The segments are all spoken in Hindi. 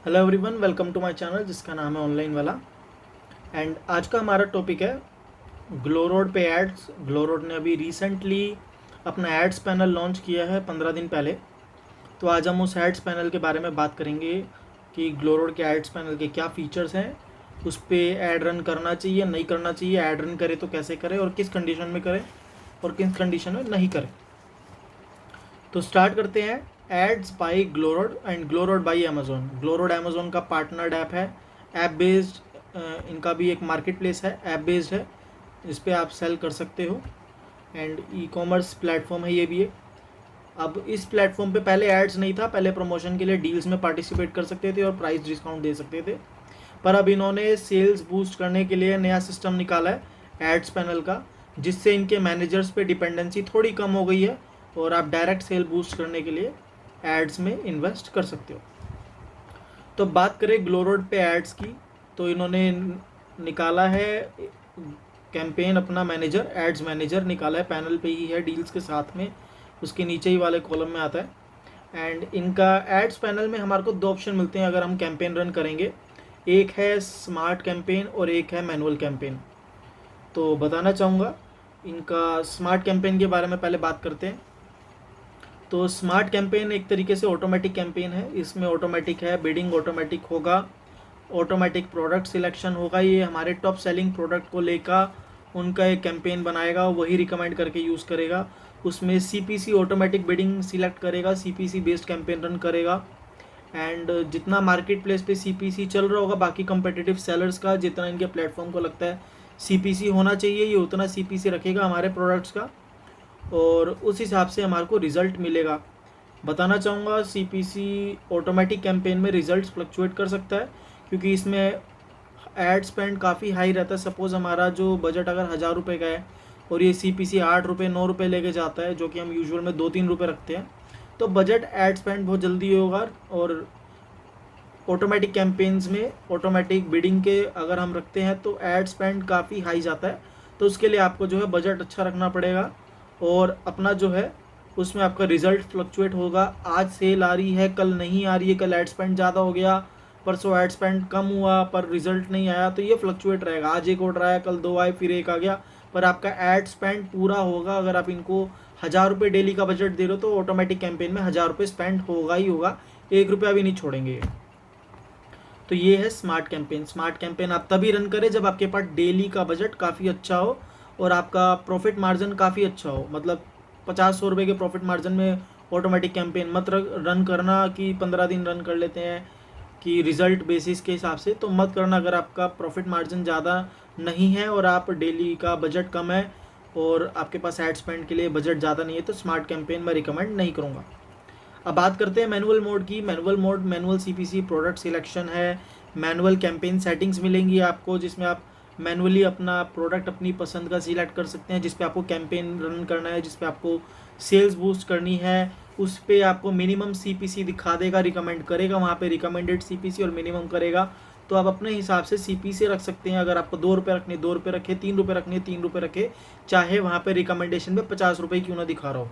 Hello everyone, welcome to my channel जिसका नाम है ऑनलाइन वाला। एंड आज का हमारा टॉपिक है ग्लोरोड पे एड्स। ग्लोरोड ने अभी रिसेंटली अपना एड्स पैनल लॉन्च किया है 15 दिन पहले। तो आज हम उस एड्स पैनल के बारे में बात करेंगे कि ग्लोरोड के एड्स पैनल के क्या फीचर्स हैं, उस पर ऐड रन करना चाहिए नहीं करना चाहिए, ऐड रन करे तो कैसे करें और किस कंडीशन में करें और किस कंडीशन में नहीं करें। तो स्टार्ट करते हैं। Ads by Glowroad and Glowroad by Amazon. Glowroad Amazon का पार्टनर्ड ऐप है, ऐप बेस्ड। इनका भी एक मार्केट प्लेस है, ऐप बेस्ड है, इस पर आप सेल कर सकते हो। एंड ई कॉमर्स प्लेटफॉर्म है ये भी है। अब इस प्लेटफॉर्म पे पहले एड्स नहीं था, पहले प्रमोशन के लिए डील्स में पार्टिसिपेट कर सकते थे और प्राइस डिस्काउंट दे सकते थे। पर अब इन्होंने सेल्स बूस्ट करने के लिए नया सिस्टम निकाला है एड्स पैनल का, जिससे इनके मैनेजर्स पे डिपेंडेंसी थोड़ी कम हो गई है और आप डायरेक्ट सेल बूस्ट करने के लिए एड्स में इन्वेस्ट कर सकते हो। तो बात करें ग्लोरोड पे एड्स की, तो इन्होंने निकाला है कैंपेन, अपना मैनेजर, एड्स मैनेजर निकाला है, पैनल पे ही है डील्स के साथ में, उसके नीचे ही वाले कॉलम में आता है। एंड इनका एड्स पैनल में हमारे को दो ऑप्शन मिलते हैं अगर हम कैंपेन रन करेंगे, एक है स्मार्ट कैंपेन और एक है मैनुअल कैंपेन। तो बताना चाहूँगा इनका स्मार्ट कैंपेन के बारे में पहले बात करते हैं। तो स्मार्ट कैंपेन एक तरीके से ऑटोमेटिक कैंपेन है, इसमें ऑटोमेटिक है, बिडिंग ऑटोमेटिक होगा, ऑटोमेटिक प्रोडक्ट सिलेक्शन होगा। ये हमारे टॉप सेलिंग प्रोडक्ट को लेकर उनका एक कैंपेन बनाएगा, वही रिकमेंड करके यूज़ करेगा। उसमें सीपीसी ऑटोमेटिक बिडिंग सिलेक्ट करेगा, सीपीसी बेस्ड कैंपेन रन करेगा। एंड जितना मार्केट प्लेस पे सीपीसी चल रहा होगा बाकी कंपेटिटिव सेलर्स का, जितना इनके प्लेटफॉर्म को लगता है सीपीसी होना चाहिए, ये उतना सीपीसी रखेगा हमारे प्रोडक्ट्स का और उस हिसाब से हमारे को रिज़ल्ट मिलेगा। बताना चाहूँगा सीपीसी ऑटोमेटिक कैंपेन में रिज़ल्ट फ्लक्चुएट कर सकता है, क्योंकि इसमें एड स्पेंड काफ़ी हाई रहता है। सपोज़ हमारा जो बजट अगर 1000 रुपये का है और ये सीपीसी 8 रुपये 9 रुपये लेके जाता है, जो कि हम यूजुअल में 2-3 रुपये रखते हैं, तो बजट एड स्पेंड बहुत जल्दी होगा। और ऑटोमेटिक कैंपेन्स में ऑटोमेटिक बिडिंग के अगर हम रखते हैं तो एड स्पेंड काफ़ी हाई जाता है। तो उसके लिए आपको जो है बजट अच्छा रखना पड़ेगा और अपना जो है उसमें आपका रिज़ल्ट फ्लक्चुएट होगा। आज सेल आ रही है, कल नहीं आ रही है, कल एड स्पेंड ज़्यादा हो गया, परसों एड स्पेंड कम हुआ पर रिज़ल्ट नहीं आया, तो ये फ्लक्चुएट रहेगा। आज एक ऑर्डर आया, कल 2 आए, फिर 1 आ गया, पर आपका एड स्पेंड पूरा होगा। अगर आप इनको 1000 रुपये डेली का बजट दे रहे हो तो ऑटोमेटिक कैंपेन में 1000 रुपये स्पेंड होगा ही होगा, 1 रुपया भी नहीं छोड़ेंगे। तो ये है स्मार्ट कैंपेन। स्मार्ट कैंपेन आप तभी रन करें जब आपके पास डेली का बजट काफ़ी अच्छा हो और आपका प्रॉफिट मार्जिन काफ़ी अच्छा हो। मतलब 50-100 रुपये के प्रॉफिट मार्जिन में ऑटोमेटिक कैंपेन मत रन करना कि 15 दिन रन कर लेते हैं कि रिज़ल्ट बेसिस के हिसाब से, तो मत करना। अगर आपका प्रॉफिट मार्जिन ज़्यादा नहीं है और आप डेली का बजट कम है और आपके पास एड स्पेंड के लिए बजट ज़्यादा नहीं है, तो स्मार्ट कैंपेन मैं रिकमेंड नहीं करूँगा। अब बात करते हैं मैनुअल मोड की। Manual mode, manual CPC product selection है, मैनुअल कैंपेन सेटिंग्स मिलेंगी आपको, जिसमें आप मैनुअली अपना प्रोडक्ट अपनी पसंद का सिलेक्ट कर सकते हैं, जिस पे आपको कैंपेन रन करना है, जिस पे आपको सेल्स बूस्ट करनी है, उस पे आपको मिनिमम सीपीसी दिखा देगा, रिकमेंड करेगा, वहाँ पे रिकमेंडेड सीपीसी और मिनिमम करेगा। तो आप अपने हिसाब से सीपीसी रख सकते हैं। अगर आपको 2 रुपये रखने 2 रुपये रखे, 3 रुपये रखने 3 रुपये रखे, चाहे वहाँ पे रिकमेंडेशन में 50 रुपये क्यों ना दिखा रहा हो।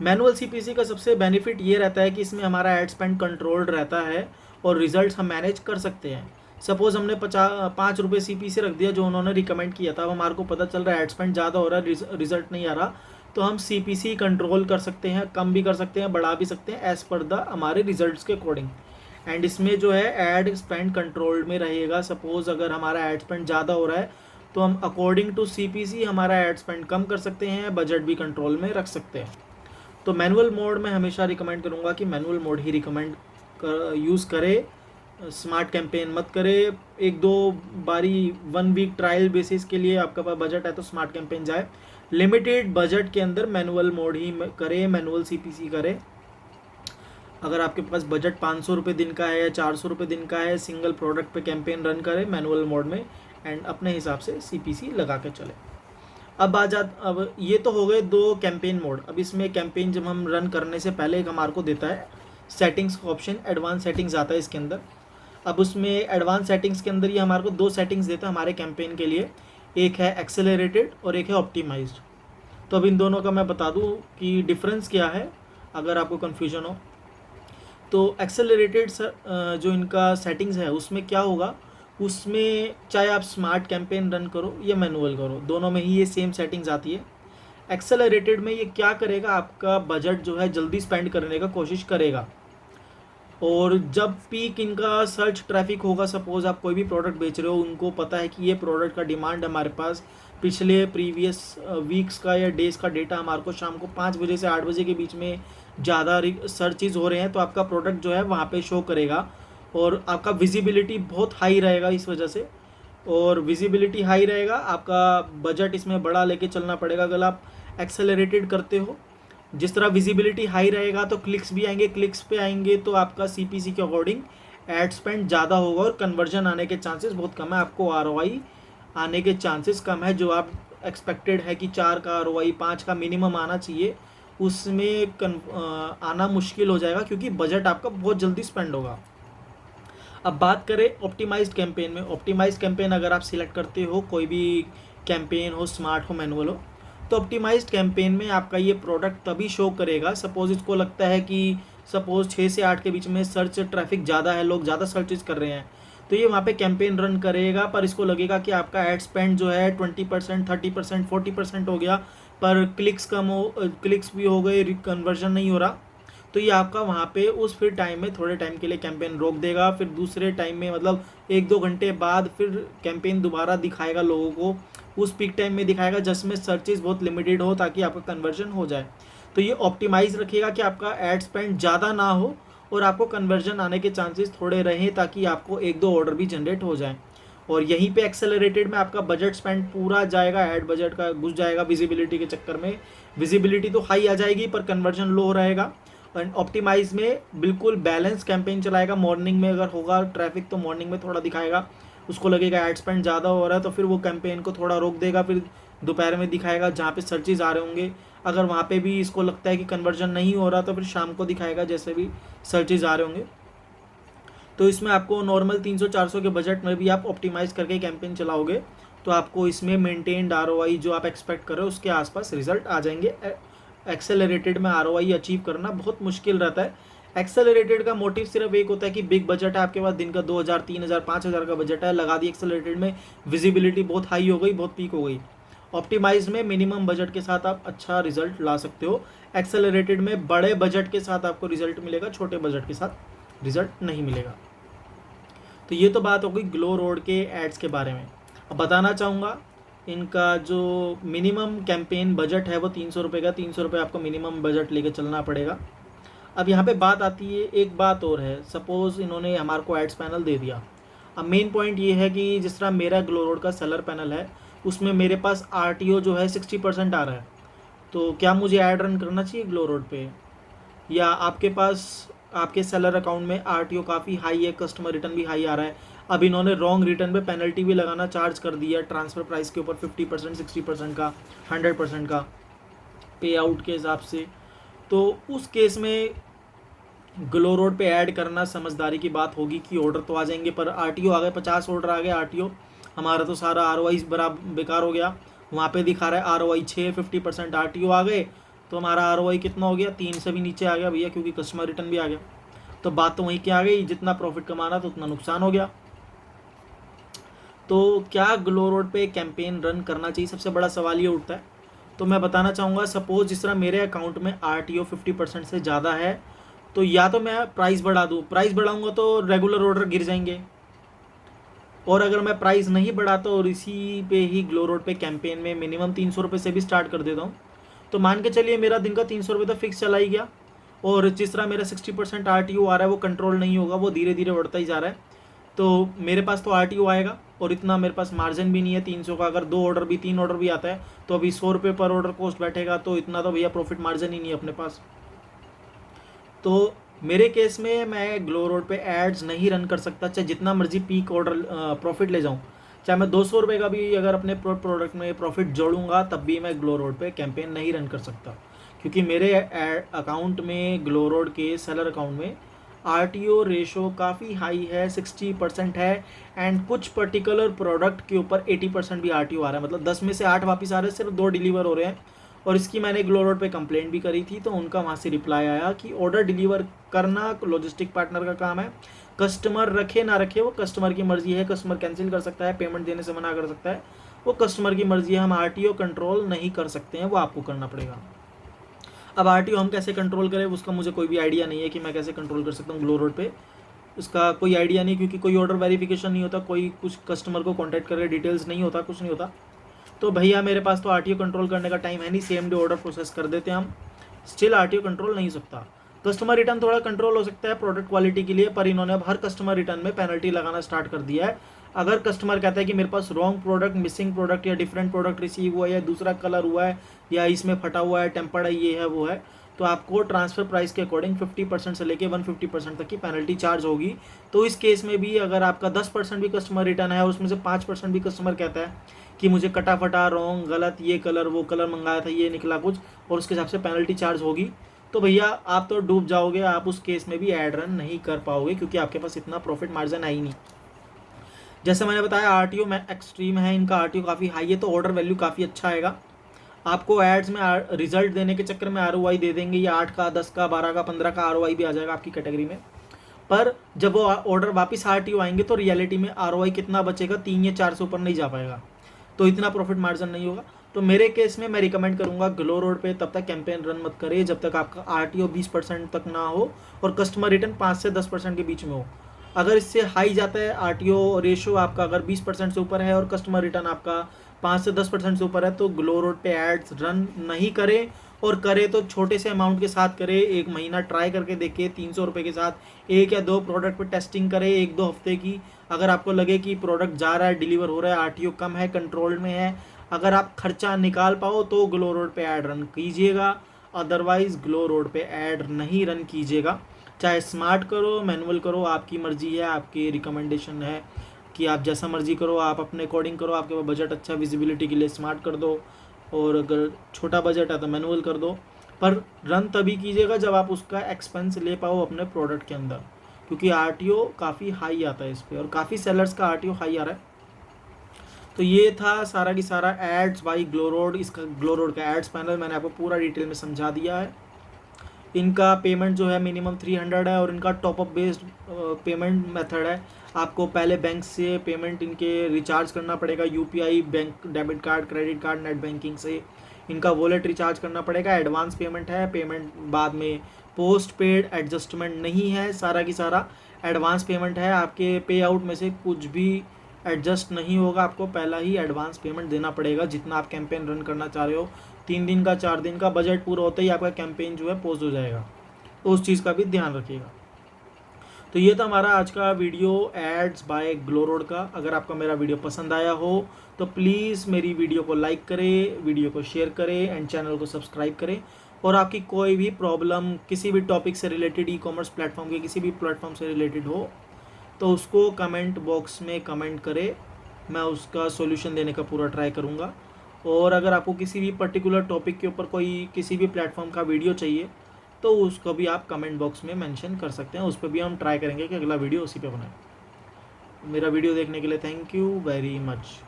मैनुअल सीपीसी का सबसे बेनिफिट ये रहता है कि इसमें हमारा एड स्पेंड कंट्रोल्ड रहता है और रिजल्ट्स हम मैनेज कर सकते हैं। सपोज़ हमने 5 रुपये सीपीसी रख दिया जो उन्होंने रिकमेंड किया था, अब हमारे को पता चल रहा है एड स्पेंड ज़्यादा हो रहा है, रिजल्ट नहीं आ रहा, तो हम सीपीसी कंट्रोल कर सकते हैं, कम भी कर सकते हैं, बढ़ा भी सकते हैं एज़ पर द हमारे रिजल्ट्स के अकॉर्डिंग। एंड इसमें जो है एड स्पेंड कंट्रोल्ड में रहेगा। सपोज़ अगर हमारा एड स्पेंड ज़्यादा हो रहा है तो हम अकॉर्डिंग टू सीपीसी हमारा एड स्पेंड कम कर सकते हैं, बजट भी कंट्रोल में रख सकते हैं। तो मैनुअल मोड में हमेशा रिकमेंड करूँगा कि मैनुअल मोड ही यूज़ करे, स्मार्ट कैंपेन मत करे। 1-2 बारी 1 वीक ट्रायल बेसिस के लिए आपका पास बजट है तो स्मार्ट कैंपेन जाए, लिमिटेड बजट के अंदर मैनुअल मोड ही करे, मैनुअल सीपीसी करे। अगर आपके पास बजट 500 रुपये दिन का है या 400 रुपये दिन का है, सिंगल प्रोडक्ट पे कैंपेन रन करे मैनुअल मोड में एंड अपने हिसाब से सीपीसी लगा के चले। अब ये तो हो गए 2 कैंपेन मोड। अब इसमें कैंपेन जब हम रन करने से पहले एक हमारे को देता है सेटिंग्स का ऑप्शन, एडवांस सेटिंग्स आता है इसके अंदर। अब उसमें एडवांस सेटिंग्स के अंदर ये हमारे को 2 सेटिंग्स देता है हमारे कैंपेन के लिए, एक है एक्सेलरेटेड और एक है ऑप्टिमाइज्ड। तो अब इन दोनों का मैं बता दूं कि डिफरेंस क्या है अगर आपको कन्फ्यूजन हो। तो एक्सेलरेटेड जो इनका सेटिंग्स है उसमें क्या होगा, उसमें चाहे आप स्मार्ट कैंपेन रन करो या मैनुअल करो, दोनों में ही ये सेम सेटिंग्स आती है। एक्सेलरेटेड में ये क्या करेगा, आपका बजट जो है जल्दी स्पेंड करने का कोशिश करेगा, और जब पीक इनका सर्च ट्रैफिक होगा, सपोज़ आप कोई भी प्रोडक्ट बेच रहे हो, उनको पता है कि ये प्रोडक्ट का डिमांड हमारे पास पिछले प्रीवियस वीक्स का या डेज़ का डेटा हमारे को शाम को 5 बजे से 8 बजे के बीच में ज़्यादा सर्चेज हो रहे हैं, तो आपका प्रोडक्ट जो है वहाँ पे शो करेगा और आपका विजिबिलिटी बहुत हाई रहेगा इस वजह से। और विजिबिलिटी हाई रहेगा, आपका बजट इसमें बड़ा लेके चलना पड़ेगा अगर आप एक्सेलरेटेड करते हो। जिस तरह विजिबिलिटी हाई रहेगा तो क्लिक्स भी आएंगे, क्लिक्स पे आएंगे तो आपका सीपीसी के अकॉर्डिंग एड स्पेंड ज़्यादा होगा और कन्वर्जन आने के चांसेस बहुत कम है, आपको आरओआई आने के चांसेस कम है। जो आप एक्सपेक्टेड है कि 4 का आरओआई 5 का मिनिमम आना चाहिए, उसमें आना मुश्किल हो जाएगा क्योंकि बजट आपका बहुत जल्दी स्पेंड होगा। अब बात करें ऑप्टिमाइज्ड कैंपेन में। ऑप्टिमाइज्ड कैंपेन अगर आप सिलेक्ट करते हो, कोई भी कैंपेन हो, स्मार्ट हो, मैनुअल हो, तो ऑप्टिमाइज्ड कैंपेन में आपका ये प्रोडक्ट तभी शो करेगा, सपोज़ इसको लगता है कि सपोज़ 6 से 8 के बीच में सर्च ट्रैफिक ज़्यादा है, लोग ज़्यादा सर्चेज कर रहे हैं, तो ये वहाँ पे कैंपेन रन करेगा। पर इसको लगेगा कि आपका एड स्पेंड जो है 20%, 30%, 40% हो गया, पर क्लिक्स भी हो गए, कन्वर्जन नहीं हो रहा, तो ये आपका वहाँ पे उस फिर टाइम में थोड़े टाइम के लिए कैंपेन रोक देगा। फिर दूसरे टाइम में मतलब 1-2 घंटे बाद फिर कैंपेन दोबारा दिखाएगा लोगों को, उस पीक टाइम में दिखाएगा जिसमें सर्चेज बहुत लिमिटेड हो ताकि आपका कन्वर्जन हो जाए। तो ये ऑप्टिमाइज़ रखेगा कि आपका एड स्पेंड ज़्यादा ना हो और आपको कन्वर्जन आने के चांसेस थोड़े रहें ताकि आपको 1-2 ऑर्डर भी जनरेट हो जाए। और यहीं पे एक्सेलरेटेड में आपका बजट स्पेंड पूरा जाएगा, ऐड बजट का घुस जाएगा विजिबिलिटी के चक्कर में। विजिबिलिटी तो हाई आ जाएगी पर कन्वर्जन लो रहेगा। एंड ऑप्टिमाइज में बिल्कुल बैलेंस कैंपेन चलाएगा। मॉर्निंग में अगर होगा ट्रैफिक तो मॉर्निंग में थोड़ा दिखाएगा, उसको लगेगा एड स्पेंड ज़्यादा हो रहा है तो फिर वो कैंपेन को थोड़ा रोक देगा, फिर दोपहर में दिखाएगा जहाँ पे सर्चेज आ रहे होंगे। अगर वहाँ पे भी इसको लगता है कि कन्वर्जन नहीं हो रहा तो फिर शाम को दिखाएगा जैसे भी सर्चेज आ रहे होंगे। तो इसमें आपको नॉर्मल 300-400 के बजट में भी आप ऑप्टिमाइज़ करके कैंपेन चलाओगे तो आपको इसमें मेंटेन्ड आरओआई जो आप एक्सपेक्ट कर रहे हो उसके आसपास रिजल्ट आ जाएंगे। एक्सेलरेटेड में आरओआई अचीव करना बहुत मुश्किल रहता है। एक्सेलरेटेड का मोटिव सिर्फ एक होता है कि बिग बजट है आपके पास, दिन का 2000, 3000, 5000 का बजट है, लगा दी एक्सेलरेटेड में, विजिबिलिटी बहुत हाई हो गई, बहुत पीक हो गई। ऑप्टिमाइज में मिनिमम बजट के साथ आप अच्छा रिजल्ट ला सकते हो। एक्सेलरेटेड में बड़े बजट के साथ आपको रिजल्ट मिलेगा, छोटे बजट के साथ रिजल्ट नहीं मिलेगा। तो ये तो बात हो गई ग्लो रोड के एड्स के बारे में। अब बताना चाहूँगा इनका जो मिनिमम कैंपेन बजट है वो 300 रुपये का, 300 रुपये आपको मिनिमम बजट लेके चलना पड़ेगा। अब यहाँ पे बात आती है, एक बात और है, सपोज़ इन्होंने हमारे को एड्स पैनल दे दिया। अब मेन पॉइंट ये है कि जिस तरह मेरा ग्लो रोड का सेलर पैनल है उसमें मेरे पास आरटीओ जो है 60% आ रहा है, तो क्या मुझे ऐड रन करना चाहिए ग्लो रोड पे? या आपके पास आपके सेलर अकाउंट में आरटीओ काफ़ी हाई है, कस्टमर रिटर्न भी हाई आ रहा है, अब इन्होंने रॉन्ग रिटर्न पे पेनल्टी भी लगाना चार्ज कर दिया ट्रांसफ़र प्राइस के ऊपर 50%, 60% का, 100% का पे आउट के हिसाब से, तो उस केस में ग्लो रोड पे ऐड करना समझदारी की बात होगी कि ऑर्डर तो आ जाएंगे पर आरटीओ आ गए, 50 ऑर्डर आ गए आरटीओ, हमारा तो सारा आरओआई बराबर बेकार हो गया। वहाँ पे दिखा रहा है आरओआई 6, 50% आरटीओ आ गए, तो हमारा आरओआई कितना हो गया, 3 से भी नीचे आ गया भैया, क्योंकि कस्टमर रिटर्न भी आ गया। तो बात तो वहीं की आ गई, जितना प्रॉफिट कमाना तो उतना नुकसान हो गया। तो क्या ग्लो रोड पे कैंपेन रन करना चाहिए, सबसे बड़ा सवाल ये उठता है। तो मैं बताना चाहूँगा, सपोज़ जिस तरह मेरे अकाउंट में आरटीओ 50% से ज़्यादा है, तो या तो मैं प्राइस बढ़ा दूँ, प्राइस बढ़ाऊँगा तो रेगुलर ऑर्डर गिर जाएंगे, और अगर मैं प्राइस नहीं बढ़ाता और इसी पे ही ग्लो रोड पे कैंपेन में मिनिमम 300 रुपये से भी स्टार्ट कर देता हूँ, तो मान के चलिए मेरा दिन का 300 रुपये तो फिक्स चला ही गया। और जिस तरह मेरा 60% आरटीओ आ रहा है वो कंट्रोल नहीं होगा, वो धीरे धीरे बढ़ता ही जा रहा है, तो मेरे पास तो आरटीओ आएगा और इतना मेरे पास मार्जिन भी नहीं है 300 का। अगर 2 ऑर्डर भी 3 ऑर्डर भी आता है तो अभी 100 रुपये पर ऑर्डर कॉस्ट बैठेगा, तो इतना तो भैया प्रॉफिट मार्जिन ही नहीं है अपने पास। तो मेरे केस में मैं ग्लो रोड पे एड्स नहीं रन कर सकता, चाहे जितना मर्जी पीक ऑर्डर प्रॉफिट ले जाऊँ, चाहे मैं 200 रुपये का भी अगर अपने प्रोडक्ट में प्रॉफिट जोड़ूंगा तब भी मैं ग्लो रोड पे कैंपेन नहीं रन कर सकता, क्योंकि मेरे अकाउंट में, ग्लो रोड के सेलर अकाउंट में आरटीओ रेशो काफ़ी हाई है, 60% है, एंड कुछ पर्टिकुलर प्रोडक्ट के ऊपर 80% भी आरटीओ आ रहा है। मतलब 10 में से 8 वापस आ रहे हैं, सिर्फ 2 डिलीवर हो रहे हैं, और इसकी मैंने ग्लो रोड पे कंप्लेंट भी करी थी, तो उनका वहाँ से रिप्लाई आया कि ऑर्डर डिलीवर करना लॉजिस्टिक पार्टनर का काम है, कस्टमर रखे ना रखे वो कस्टमर की मर्जी है, कस्टमर कैंसिल कर सकता है, पेमेंट देने से मना कर सकता है, वो कस्टमर की मर्जी है, हम आरटीओ कंट्रोल नहीं कर सकते हैं, वो आपको करना पड़ेगा। अब आरटीओ हम कैसे कंट्रोल करें उसका मुझे कोई भी आइडिया नहीं है कि मैं कैसे कंट्रोल कर सकता हूँ ग्लो रोड पे, उसका कोई आइडिया नहीं, क्योंकि कोई ऑर्डर वेरिफिकेशन नहीं होता, कोई कुछ कस्टमर को कॉन्टैक्ट करके डिटेल्स नहीं होता, कुछ नहीं होता। तो भैया मेरे पास तो आरटीओ कंट्रोल करने का टाइम है नहीं, सेम डे ऑर्डर प्रोसेस कर देते हैं हम, स्टिल आरटीओ कंट्रोल नहीं हो सकता। कस्टमर रिटर्न थोड़ा कंट्रोल हो सकता है प्रोडक्ट क्वालिटी के लिए, पर इन्होंने अब हर कस्टमर रिटर्न में पेनल्टी लगाना स्टार्ट कर दिया है। अगर कस्टमर कहता है कि मेरे पास रॉन्ग प्रोडक्ट, मिसिंग प्रोडक्ट या डिफरेंट प्रोडक्ट रिसीव हुआ है, या दूसरा कलर हुआ है, या इसमें फटा हुआ है, टेम्पर्ड है, ये है वो है, तो आपको ट्रांसफ़र प्राइस के अकॉर्डिंग 50% से लेके 150% तक की पेनल्टी चार्ज होगी। तो इस केस में भी अगर आपका 10% भी कस्टमर रिटर्न है और उसमें से 5% भी कस्टमर कहता है कि मुझे कटा फटा, रॉन्ग, गलत, ये कलर वो कलर मंगाया था, ये निकला कुछ, और उसके हिसाब से पेनल्टी चार्ज होगी, तो भैया आप तो डूब जाओगे, आप उस केस में भी एड रन नहीं कर पाओगे, क्योंकि आपके पास इतना प्रॉफिट मार्जिन है ही नहीं। जैसे मैंने बताया आरटीओ में एक्सट्रीम है, इनका आरटीओ काफ़ी हाई है, तो ऑर्डर वैल्यू काफ़ी अच्छा आएगा। आपको एड्स में रिजल्ट देने के चक्कर में आरओआई दे देंगे, या 8 का, 10 का, 12 का, 15 का आरओआई भी आ जाएगा आपकी कैटेगरी में, पर जब वो ऑर्डर वापस आरटीओ आएंगे तो रियलिटी में आरओआई कितना बचेगा, 3 या 4 से ऊपर नहीं जा पाएगा, तो इतना प्रॉफिट मार्जिन नहीं होगा। तो मेरे केस में मैं रिकमेंड करूंगा ग्लो रोड पे तब तक कैंपेन रन मत करिए जब तक आपका आरटीओ 20% तक ना हो और कस्टमर रिटर्न 5 से 10% के बीच में हो। अगर इससे हाई जाता है आरटीओ रेशियो आपका, अगर 20% से ऊपर है और कस्टमर रिटर्न आपका 5 से 10% से ऊपर है, तो ग्लो रोड पे एड्स रन नहीं करें, और करे तो छोटे से अमाउंट के साथ करे, 1 महीना ट्राई करके देखे 300 रुपये के साथ 1 या 2 प्रोडक्ट पे टेस्टिंग करे 1-2 हफ्ते की। अगर आपको लगे कि प्रोडक्ट जा रहा है, डिलीवर हो रहा है, आरटीओ कम है, कंट्रोल में है, अगर आप खर्चा निकाल पाओ तो ग्लो रोड पे ऐड रन कीजिएगा, अदरवाइज ग्लो रोड पे ऐड नहीं रन कीजिएगा। चाहे स्मार्ट करो, मैनुअल करो, आपकी मर्जी है, आपकी रिकमेंडेशन है कि आप जैसा मर्जी करो, आप अपने अकॉर्डिंग करो, आपके पास बजट अच्छा विजिबिलिटी के लिए स्मार्ट कर दो, और अगर छोटा बजट है तो मैनुअल कर दो, पर रन तभी कीजिएगा जब आप उसका एक्सपेंस ले पाओ अपने प्रोडक्ट के अंदर, क्योंकि आरटीओ काफ़ी हाई आता है इस पर, और काफ़ी सेलर्स का आरटीओ हाई आ रहा है। तो ये था सारा की सारा एड्स बाई ग्लो रोड, इसका ग्लो रोड का एड्स पैनल मैंने आपको पूरा डिटेल में समझा दिया है। इनका पेमेंट जो है मिनिमम 300 है, और इनका टॉपअप बेस्ड पेमेंट मेथड है। आपको पहले बैंक से पेमेंट इनके रिचार्ज करना पड़ेगा, UPI, bank debit card, credit card, net banking से इनका वॉलेट रिचार्ज करना पड़ेगा। एडवांस पेमेंट है, पेमेंट बाद में पोस्ट पेड एडजस्टमेंट नहीं है, सारा की सारा एडवांस पेमेंट है। आपके पे आउट में से कुछ भी एडजस्ट नहीं होगा, आपको पहला ही एडवांस पेमेंट देना पड़ेगा जितना आप कैंपेन रन करना चाह रहे हो। 3 दिन का, 4 दिन का बजट पूरा होता ही आपका कैंपेन जो है पोज हो जाएगा, तो उस चीज़ का भी ध्यान रखिएगा। तो ये था हमारा आज का video ads by Glow Road का। अगर आपको मेरा वीडियो पसंद आया हो तो प्लीज़ मेरी वीडियो को लाइक करें, वीडियो को शेयर करें एंड चैनल को सब्सक्राइब करें। और आपकी कोई भी प्रॉब्लम किसी भी टॉपिक से रिलेटेड, ई कॉमर्स प्लेटफॉर्म के किसी भी प्लेटफॉर्म से रिलेटेड हो तो उसको कमेंट बॉक्स में कमेंट करें, मैं उसका सॉल्यूशन देने का पूरा ट्राई करूँगा। और अगर आपको किसी भी पर्टिकुलर टॉपिक के ऊपर कोई किसी भी प्लेटफॉर्म का वीडियो चाहिए तो उसको भी आप कमेंट बॉक्स में मेंशन कर सकते हैं, उस पर भी हम ट्राई करेंगे कि अगला वीडियो उसी पे बनाएं। मेरा वीडियो देखने के लिए थैंक यू वेरी मच।